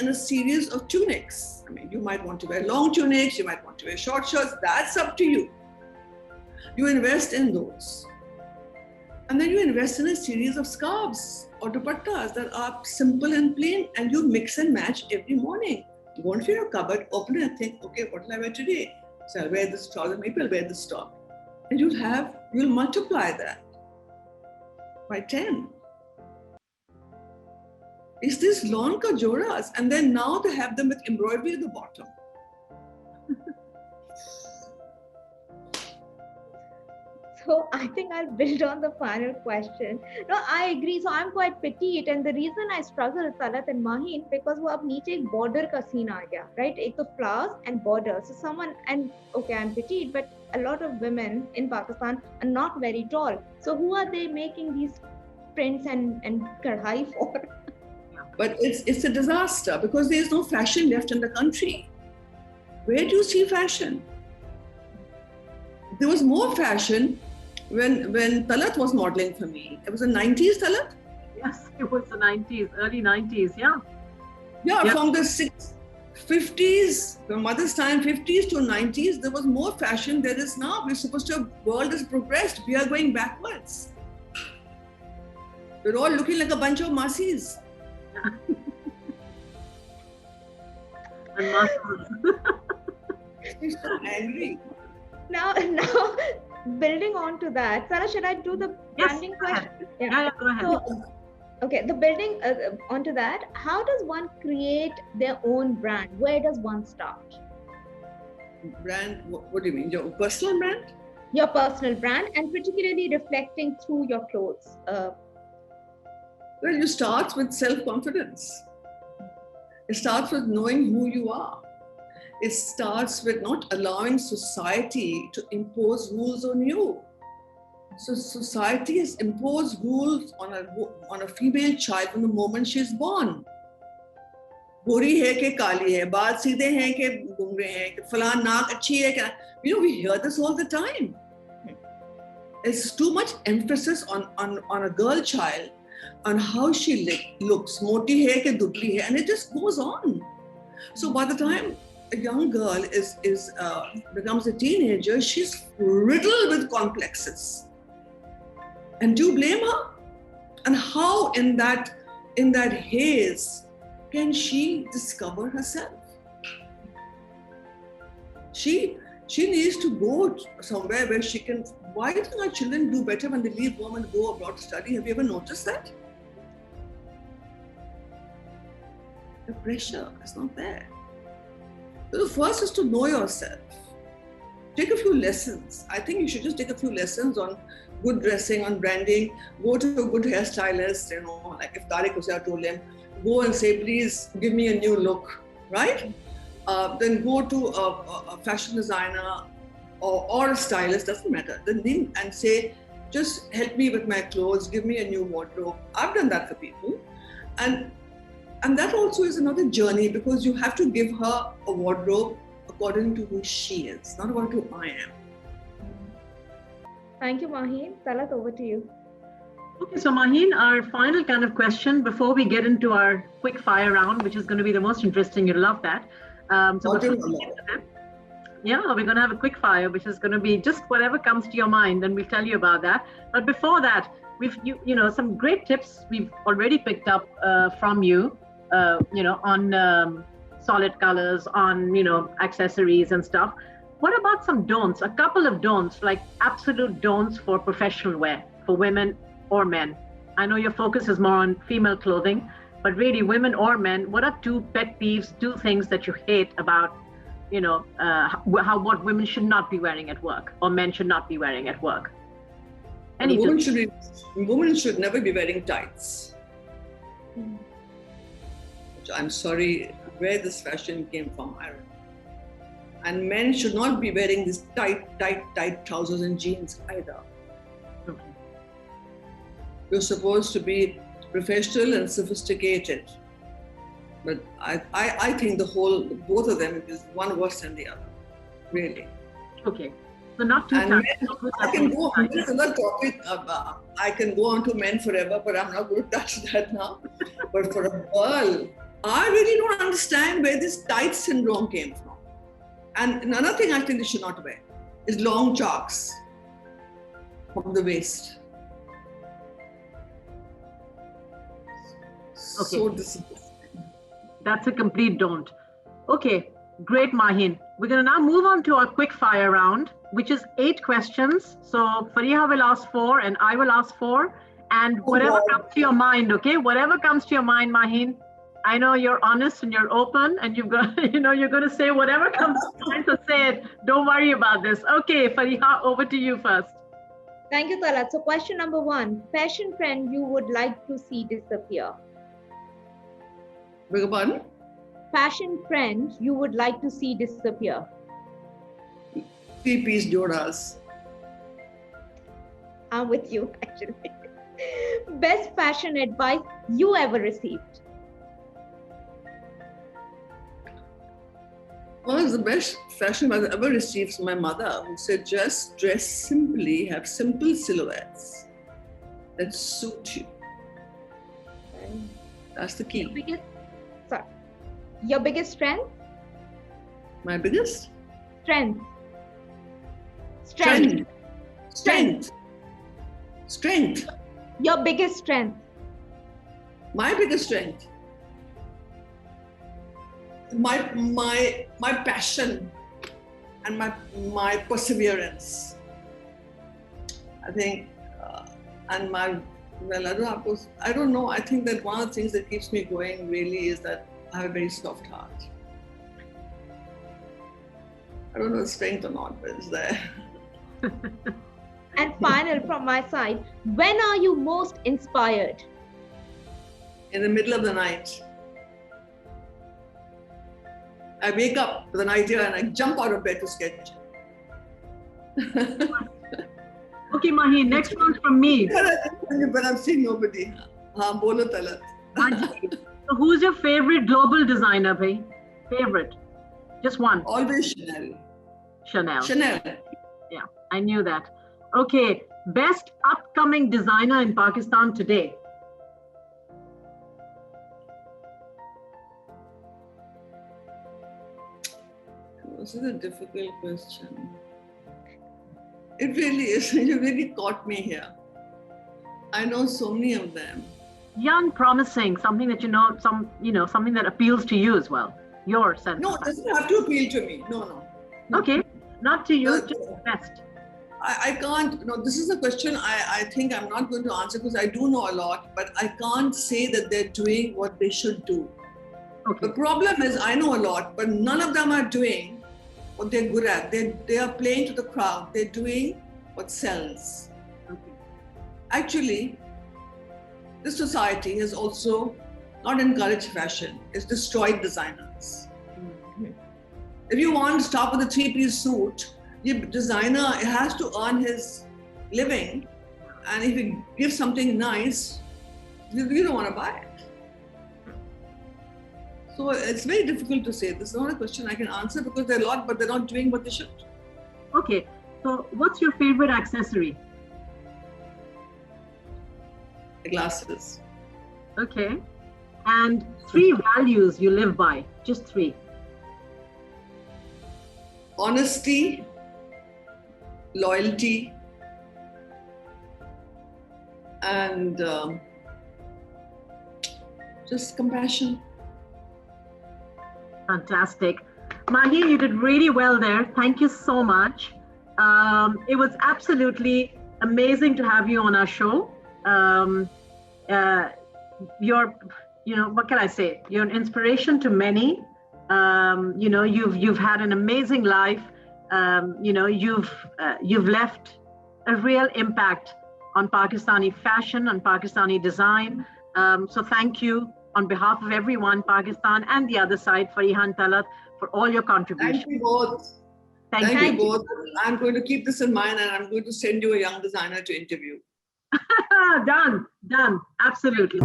in a series of tunics. I mean, you might want to wear long tunics, you might want to wear short shirts, that's up to you. You invest in those. And then you invest in a series of scarves or dupattas that are simple and plain, and you mix and match every morning. Go into your cupboard, open it and think, okay, what will I wear today? So I'll wear this trouser, maybe I'll wear this top. And you'll multiply that by 10. It's these lawn kajoras, and then now they have them with embroidery at the bottom. So I think I'll build on the final question. No, I agree. So I'm quite petite, and the reason I struggle with Talat and Maheen because वो अब नीचे एक border का scene आ गया, right? एक तो flowers and border. So okay, I'm petite, but a lot of women in Pakistan are not very tall. So who are they making these prints and kadhai for? But it's a disaster because there is no fashion left in the country. Where do you see fashion? There was more fashion when Talat was modeling for me. It was the 90s, Talat? Yes, it was the 90s, early 90s, yeah. Yeah, from the 50s, from mother's time, 50s to 90s, there was more fashion than there is now. We're supposed to, the world has progressed. We are going backwards. We're all looking like a bunch of masis. And muscles. She's so angry. Now, building on to that, Sarah, should I do the branding question? Yeah, go ahead. So, okay, the building onto that, how does one create their own brand? Where does one start? Brand, what do you mean? Your personal brand? Your personal brand, and particularly reflecting through your clothes. Well, you start with self-confidence. It starts with knowing who you are. It starts with not allowing society to impose rules on you. So society has imposed rules on a female child from the moment she's born. गोरी है कि काली है, बाल सीधे हैं कि घुंघरे हैं, कि फलां नाक अच्छी है कि, you know, we hear this all the time. It's too much emphasis on a girl child, on how she looks, moti hai ke dubli hai, and it just goes on. So by the time a young girl becomes a teenager, she's riddled with complexes. And do you blame her? And how in that haze can she discover herself? She needs to go somewhere where she can. Why do our children do better when they leave home and go abroad to study? Have you ever noticed that? The pressure is not there. So the first is to know yourself. Take a few lessons. I think you should just take a few lessons on good dressing, on branding. Go to a good hairstylist, you know, like if Tariq Hussain told him, go and say, please give me a new look, right? Then go to a fashion designer or a stylist, doesn't matter. Then and say, just help me with my clothes, give me a new wardrobe. I've done that for people. And that also is another journey because you have to give her a wardrobe according to who she is, not according to who I am. Thank you, Maheen. Talat, over to you. Okay, so Maheen, our final kind of question before we get into our quick fire round, which is going to be the most interesting. You'll love that. We're going to have a quick fire, which is going to be just whatever comes to your mind, and we'll tell you about that. But before that, we've some great tips we've already picked up from you, on solid colors, on accessories and stuff. What about some don'ts? A couple of don'ts, like absolute don'ts for professional wear for women or men. I know your focus is more on female clothing, but really women or men, what are two pet peeves, two things that you hate about, what women should not be wearing at work or men should not be wearing at work? Women should never be wearing tights. I'm sorry where this fashion came from. I don't know. And men should not be wearing these tight trousers and jeans either. Okay. You're supposed to be professional and sophisticated. But I think both of them is one worse than the other, really. Okay. So not too tight. I can go on to another topic. I can go on to men forever, but I'm not going to touch that now. But for a girl, I really don't understand where this tight syndrome came from. And another thing I think they should not wear is long chalks from the waist. Okay. So disgusting. That's a complete don't. Okay, great, Maheen. We're going to now move on to our quick fire round, which is 8 questions. So Fariha will ask 4 and I will ask 4. And whatever comes to your mind, okay? Whatever comes to your mind, Maheen. I know you're honest and you're open and you've got, you're going to say whatever comes to mind, so say it. Don't worry about this. Okay, Fariha, over to you first. Thank you, Talat. So question number 1, fashion trend you would like to see disappear? Beg your pardon? Fashion trend you would like to see disappear? 3-piece jodas. I'm with you, actually. Best fashion advice you ever received? One of the best fashion I've ever received from my mother, who said, just dress simply, have simple silhouettes that suit you. That's the key. Your biggest strength? My biggest? Strength. Strength. Your biggest strength? My biggest strength? My passion and my perseverance. I think, and I don't know. I think that one of the things that keeps me going really is that I have a very soft heart. I don't know the strength or not, but it's there. And final from my side, when are you most inspired? In the middle of the night. I wake up with an idea and I jump out of bed to sketch. Okay, Maheen, next one's from me. But I'm seeing nobody. Haan, bolo Talat. So who's your favorite global designer, bhai? Favorite? Just one. Always Chanel. Chanel. Yeah, I knew that. Okay, best upcoming designer in Pakistan today? This is a difficult question. It really is. You really caught me here. I know so many of them. Young, promising, something that something that appeals to you as well. Your sense. No, it doesn't have to appeal to me. No. Okay, not to you, just best. I can't, this is a question I think I'm not going to answer because I do know a lot, but I can't say that they're doing what they should do. Okay. The problem is I know a lot, but none of them are doing what they're good at. They are playing to the crowd. They're doing what sells. Okay. Actually, this society has also not encouraged fashion. It's destroyed designers. Mm-hmm. If you want to start with a 3-piece suit, your designer has to earn his living. And if you give something nice, you don't want to buy it. So it's very difficult to say. This is not a question I can answer because they're a lot, but they're not doing what they should. Okay, so what's your favorite accessory? The glasses. Okay, and 3 values you live by, just 3. Honesty, loyalty, and just compassion. Fantastic. Maheen, you did really well there. Thank you so much. It was absolutely amazing to have you on our show. You're, what can I say? You're an inspiration to many. You've had an amazing life. You've left a real impact on Pakistani fashion, on Pakistani design. So thank you on behalf of everyone, Pakistan and the other side, Fariha and Talat, for all your contributions. Thank you both. Thank you both. I'm going to keep this in mind and I'm going to send you a young designer to interview. Done, absolutely.